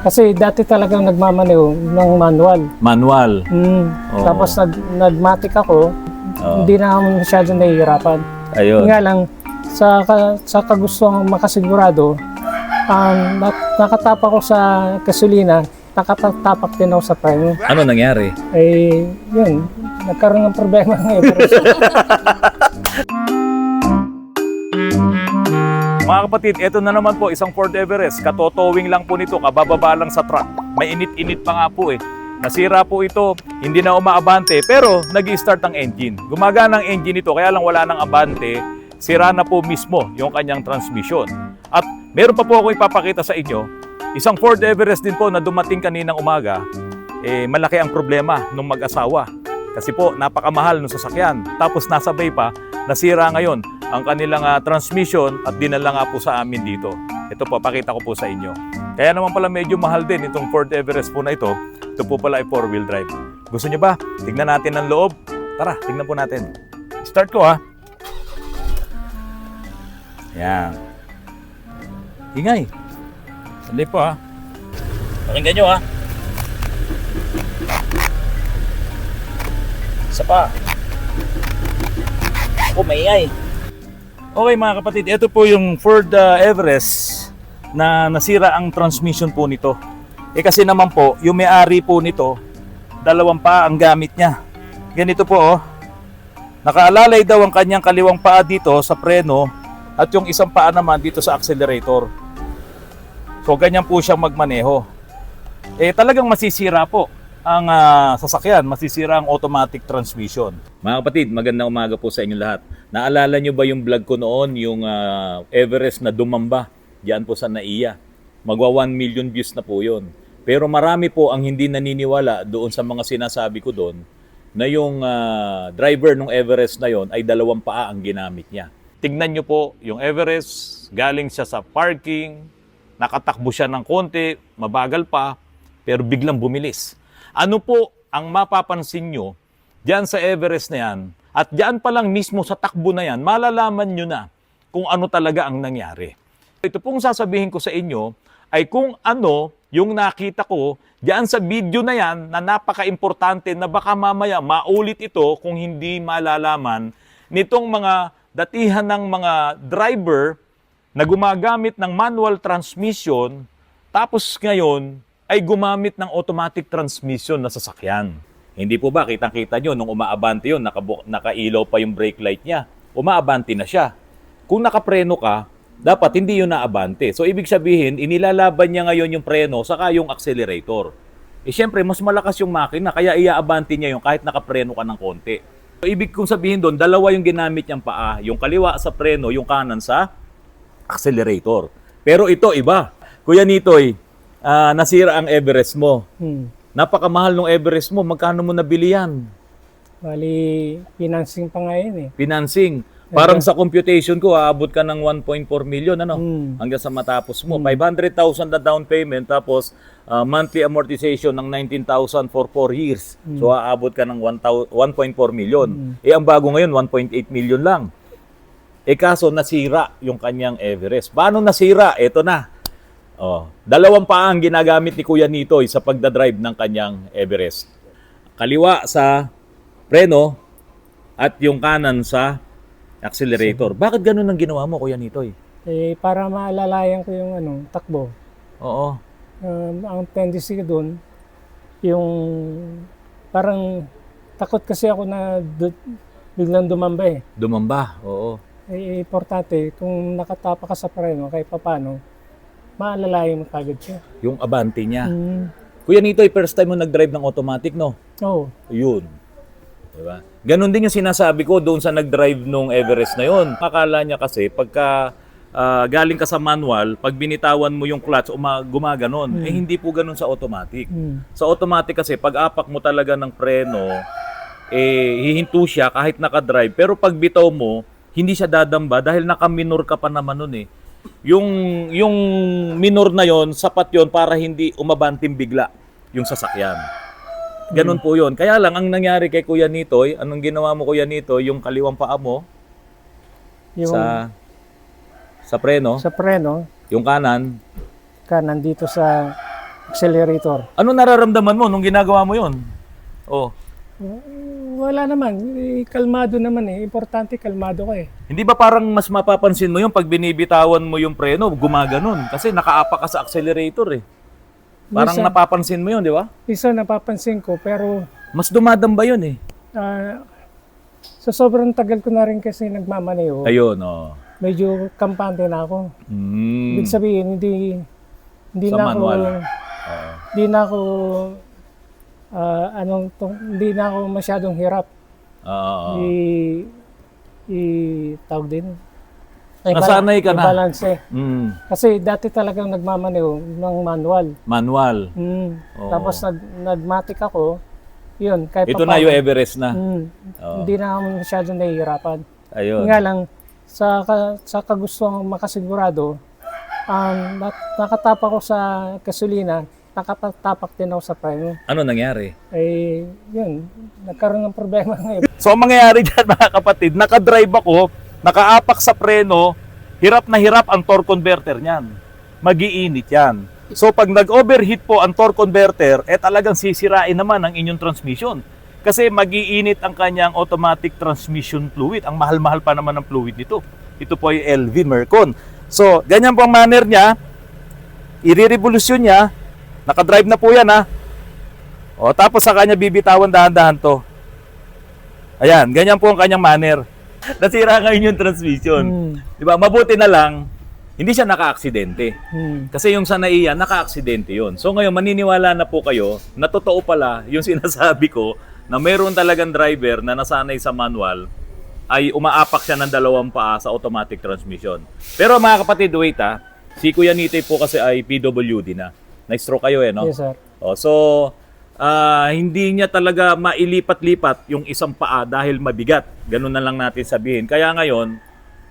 Kasi dati talagang nagmamaneho ng manual. Manual. Oo. Tapos nagmatic ako, hindi na ako masyado nahihirapan. Ayun. Nga lang, sa kagustuhan makasigurado, nakatapak ko sa gasolina, nakatapak din ako sa preno. Ano nangyari? Eh, yun, nagkaroon ng problema ngayon. Mga kapatid, ito na naman po isang Ford Everest. Katotowing lang po nito, kabababa lang sa truck. May init-init pa nga po eh. Nasira po ito, hindi na umaabante, pero nag-i-start ang engine. Gumagana ang engine ito, kaya lang wala nang abante. Sira na po mismo yung kanyang transmission. At meron pa po ako ipapakita sa inyo, isang Ford Everest din po na dumating kaninang umaga, malaki ang problema ng mag-asawa. Kasi po, napakamahal ng sasakyan. Tapos nasabay pa, nasira ngayon ang kanilang transmission at dinala nga po sa amin dito. Ito po, pakita ko po sa inyo. Kaya naman pala medyo mahal din itong Ford Everest po na ito. Ito po pala ay 4-wheel drive. Gusto nyo ba? Tignan natin ang loob. Tara, tignan po natin. Start ko ha. Yan. Ingay. Sali po ha. Pakinggan nyo ha. Isa pa. Ako, maingay. Okay mga kapatid, ito po yung Ford Everest na nasira ang transmission po nito. Kasi naman po, yung may-ari po nito, dalawang paa ang gamit niya. Ganito po oh. Nakaalalay daw ang kanyang kaliwang paa dito sa preno at yung isang paa naman dito sa accelerator. So ganyan po siyang magmaneho. Talagang masisira po ang sasakyan, masisira ang automatic transmission. Mga kapatid, magandang umaga po sa inyo lahat. Naalala nyo ba yung vlog ko noon, yung Everest na dumamba diyan po sa NAIA? Magwa 1 million views na po yun. Pero marami po ang hindi naniniwala doon sa mga sinasabi ko doon na yung driver ng Everest na yon ay dalawang paa ang ginamit niya. Tignan nyo po, yung Everest, galing siya sa parking, nakatakbo siya ng konti, mabagal pa, pero biglang bumilis. Ano po ang mapapansin nyo diyan sa Everest na yan? At diyan pa lang mismo sa takbo na yan, malalaman nyo na kung ano talaga ang nangyari. Ito pong sasabihin ko sa inyo ay kung ano yung nakita ko diyan sa video na yan na napaka-importante na baka mamaya maulit ito kung hindi malalaman nitong mga datihan ng mga driver na gumagamit ng manual transmission tapos ngayon ay gumamit ng automatic transmission na sasakyan. Hindi po ba, kitang-kita nyo, nung umaabante yun, nakailaw pa yung brake light niya, umaabante na siya. Kung nakapreno ka, dapat hindi yun naabante. So, ibig sabihin, inilalaban niya ngayon yung preno saka yung accelerator. Siyempre, mas malakas yung makina, kaya iaabante niya yung kahit nakapreno ka ng konti. So, ibig kong sabihin doon, dalawa yung ginamit niyang paa. Yung kaliwa sa preno, yung kanan sa accelerator. Pero ito, iba. Kuya Nitoy, nasira ang Everest mo. Napakamahal ng Everest mo. Magkano mo nabili yan? Bali, financing pa nga yun eh. Financing. Parang sa computation ko, aabot ka ng 1.4 million, ano? Hanggang sa matapos mo. 500,000 na down payment, tapos monthly amortization ng 19,000 for 4 years. So, aabot ka ng 1.4 million. Ang bago ngayon, 1.8 million lang. Kaso, nasira yung kanyang Everest. Paano nasira? Ito na. Dalawang paa ang ginagamit ni Kuya Nitoy sa pagdadrive ng kanyang Everest. Kaliwa sa preno at yung kanan sa accelerator. Bakit ganun ang ginawa mo, Kuya Nitoy? Para maalalayan ko yung takbo. Oo. Ang tendency ko doon, yung parang takot kasi ako na biglang dumamba eh. Dumamba, oo. Importante, kung nakatapa ka sa preno, kahit papano, maalalayan mo kagad siya. Yung abante niya. Kuya Nitoy, first time mo nag-drive ng automatic, no? Oo. Yun. Diba? Ganon din yung sinasabi ko doon sa nag-drive nung Everest na yon. Akala niya kasi pagka galing ka sa manual, pag binitawan mo yung clutch, gumaganon. Hindi po ganon sa automatic. Sa automatic kasi, pag apak mo talaga ng preno, hihinto siya kahit naka-drive. Pero pag bitaw mo, hindi siya dadamba dahil naka-minor ka pa naman nun eh. Yung minor na yon, sapat yon para hindi umabanting bigla yung sasakyan. Ganun po yun. Kaya lang, ang nangyari kay Kuya Nitoy, anong ginawa mo, Kuya Nitoy, yung kaliwang paa mo sa preno, sa preno, yung kanan dito sa accelerator. Ano nararamdaman mo nung ginagawa mo yun? Oh. Wala naman. Kalmado naman eh. Importante, kalmado ka eh. Hindi ba parang mas mapapansin mo yung pag binibitawan mo yung preno, gumaganon? Kasi nakaapak ka sa accelerator eh. Parang Minsan- napapansin mo yun, di ba? Isa napapansin ko, pero Mas dumadamba yun eh. sa sobrang tagal ko na rin kasi nagmamaneho, Ayun, oh. medyo kampante na ako. Mm. Ibig sabihin, hindi Sa na ako, manual. Oo. hindi na ako, hindi na ako masyadong hirap. Oo. Tawag din. Nasanay ka na. I-balance eh. Mm. Kasi dati talagang nagmamaneho ng manual. Manual. Oo. Tapos nagmatic ako, yun, kahit Ito na yung Everest na. Oo. Hindi na ako masyadong nahihirapan. Ayun. Nga lang, sa kagustuhan makasigurado, nakatapak ko sa gasolina, nakatapak din ako sa preno. Ano nangyari? Eh, yun, nagkaroon ng problema ngayon. So ang mangyayari dyan mga kapatid, nakadrive ako, nakaapak sa preno, hirap na hirap ang torque converter niyan. Magiinit yan. So pag nag-overheat po ang torque converter, talagang sisirain naman ang inyong transmission. Kasi magiinit ang kanyang automatic transmission fluid. Ang mahal-mahal pa naman ng fluid nito. Ito po ay LV Mercon. So, ganyan po ang manner niya. I-revolution niya. Nakadrive na po yan ha. O, tapos sa kanya bibitawan dahan-dahan to. Ayan, ganyan po ang kanyang manner. Nasira ngayon yung transmission. Di ba? Mabuti na lang, hindi siya naka-aksidente. Kasi yung sa NAIA, naka-aksidente yun. So ngayon, maniniwala na po kayo na totoo pala yung sinasabi ko na mayroon talagang driver na nasanay sa manual ay umaapak siya ng dalawang paa sa automatic transmission. Pero mga kapatid, wait ha. Si Kuya Nitoy po kasi ay PWD na. Na-stroke kayo no? Yes, sir. O, so, hindi niya talaga mailipat-lipat yung isang paa dahil mabigat. Ganun na lang natin sabihin. Kaya ngayon,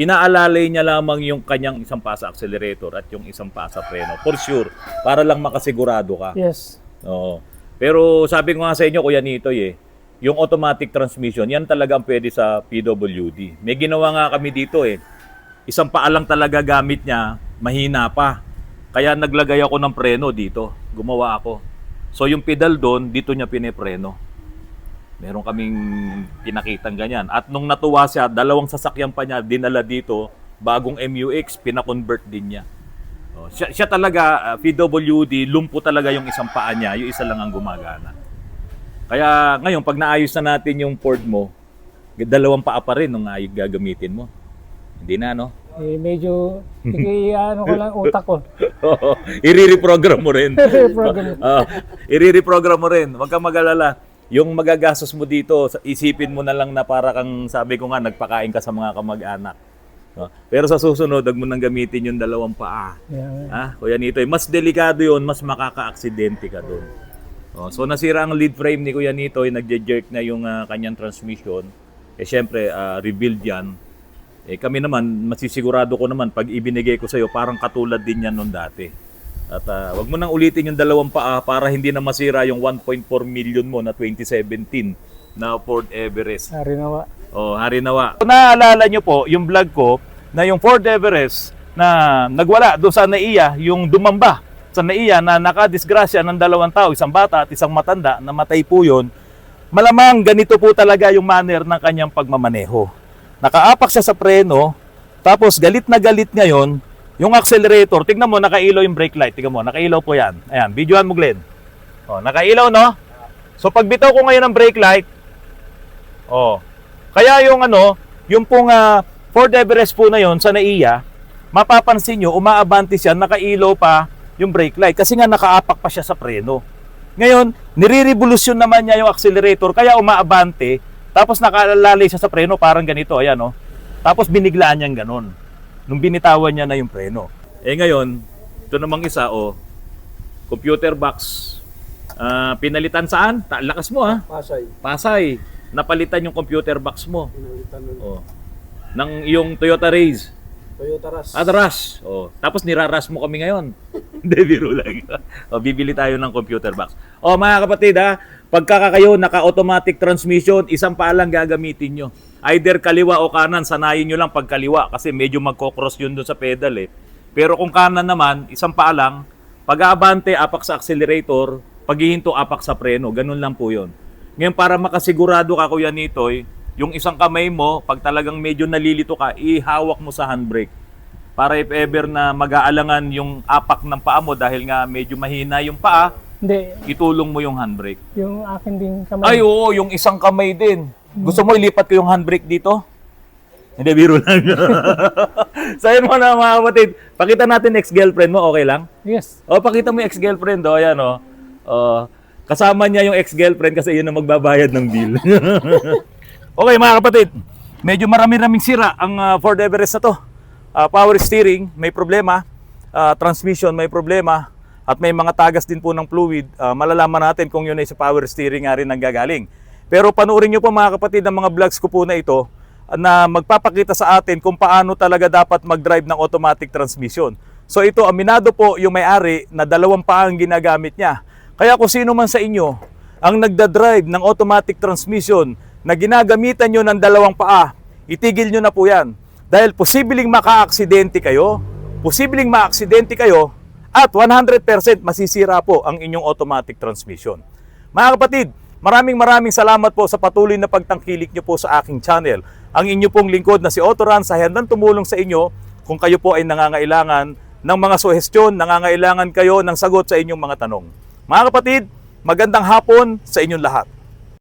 inaalalay niya lamang yung kanyang isang paa sa accelerator at yung isang paa sa preno. For sure. Para lang makasigurado ka. Yes. Oo. Pero sabi ko nga sa inyo, Kuya Nitoy yung automatic transmission, yan talaga ang pwede sa PWD. May ginawa nga kami dito Isang paa lang talaga gamit niya, mahina pa. Kaya naglagay ako ng preno dito. Gumawa ako. So yung pedal doon, dito niya pinepreno. Meron kaming pinakitang ganyan. At nung natuwa siya, dalawang sasakyan pa niya dinala dito, bagong MUX, pinakonvert din niya. Siya talaga, PWD, lumpo talaga yung isang paa niya, yung isa lang ang gumagana. Kaya ngayon, pag naayos na natin yung Ford mo, dalawang paa pa rin nung gagamitin mo. Hindi na, no? Medyo, ko lang utak ko. I-reprogram mo rin. Program. I-reprogram mo rin. Huwag kang mag-alala. Yung magagastos mo dito, isipin mo na lang na para kang, sabi ko nga, nagpakain ka sa mga kamag-anak. Pero sa susunod, huwag mo nang gamitin yung dalawang paa. Yeah. Kuya Nitoy, mas delikado yun, mas makaka-aksidente ka doon. So nasira ang lead frame ni Kuya Nitoy, nagje-jerk na yung kanyang transmission. Siyempre, rebuild yan. Kami naman, masisigurado ko naman, pag ibinigay ko sa'yo, parang katulad din yan noon dati. At wag mo nang ulitin yung dalawang paa para hindi na masira yung 1.4 million mo na 2017 na Ford Everest. Harinawa. Harinawa. Kung naaalala nyo po, yung vlog ko, na yung Ford Everest na nagwala doon sa NAIA, yung dumamba sa NAIA na nakadisgrasya ng dalawang tao, isang bata at isang matanda, namatay po yun. Malamang ganito po talaga yung manner ng kanyang pagmamaneho. Nakaapak siya sa preno, tapos galit na galit ngayon, yung accelerator, tignan mo, nakailaw yung brake light. Tignan mo, nakailaw po yan. Ayan, videoan mo, Glenn. Nakailaw, no? So, pag bitaw ko ngayon ng brake light, kaya yung pong Ford Everest po na yon sa NAIA, mapapansin nyo, umaabante siya, nakailaw pa yung brake light kasi nga nakaapak pa siya sa preno. Ngayon, nire-revolution naman niya yung accelerator, kaya umaabante, tapos nakalalay siya sa preno, parang ganito, ayan, no? Tapos biniglaan niyang ganon. Nung binitawan niya na yung preno. Ngayon, ito namang isa, computer box. Pinalitan saan? Lakas mo Pasay. Napalitan yung computer box mo. Pinalitan Ng iyong Toyota Raze. Toyota Rush. Rush. Tapos nirarush mo kami ngayon. Hindi, biro lang. Bibili tayo ng computer box. Mga kapatid pagka kayo naka-automatic transmission, isang paa lang gagamitin nyo. Either kaliwa o kanan, sanayin nyo lang pag kaliwa kasi medyo magkocross yun doon sa pedal Pero kung kanan naman, isang paa lang Pag-aabante, apak sa accelerator, paghihinto, apak sa preno. Ganun lang po yun. Ngayon, para makasigurado ka, Kuya Nitoy, yung isang kamay mo, pag talagang medyo nalilito ka, ihawak mo sa handbrake. Para if ever na mag-aalangan yung apak ng paa mo dahil nga medyo mahina yung paa, Hindi, itulong mo yung handbrake. yung akin din kamay. Ay, oo, yung isang kamay din. Gusto mo ilipat ko yung handbrake dito? Hindi, biro lang. So, yun mo na mga kapatid. Pakita natin ex-girlfriend mo, okay lang? Yes. O, pakita mo yung ex-girlfriend, o, ayan, o. Kasama niya yung ex-girlfriend kasi yun ang magbabayad ng bill. Okay, mga kapatid. Medyo marami-raming sira ang Ford Everest na to. Power steering, may problema. Transmission, may problema. At may mga tagas din po ng fluid. Malalaman natin kung yun ay sa power steering nga rin nanggagaling. Pero panoorin nyo po mga kapatid ang mga vlogs ko po na ito na magpapakita sa atin kung paano talaga dapat mag-drive ng automatic transmission. So ito, aminado po yung may-ari na 2 paa ang ginagamit niya. Kaya kung sino man sa inyo ang nagda-drive ng automatic transmission na ginagamitan nyo ng 2 paa, itigil nyo na po yan. Dahil posibleng maka-aksidente kayo, at 100% masisira po ang inyong automatic transmission. Mga kapatid, maraming salamat po sa patuloy na pagtangkilik nyo po sa aking channel. Ang inyo pong lingkod na si Otoran sa handang tumulong sa inyo kung kayo po ay nangangailangan ng mga suhestyon, nangangailangan kayo ng sagot sa inyong mga tanong. Mga kapatid, magandang hapon sa inyong lahat.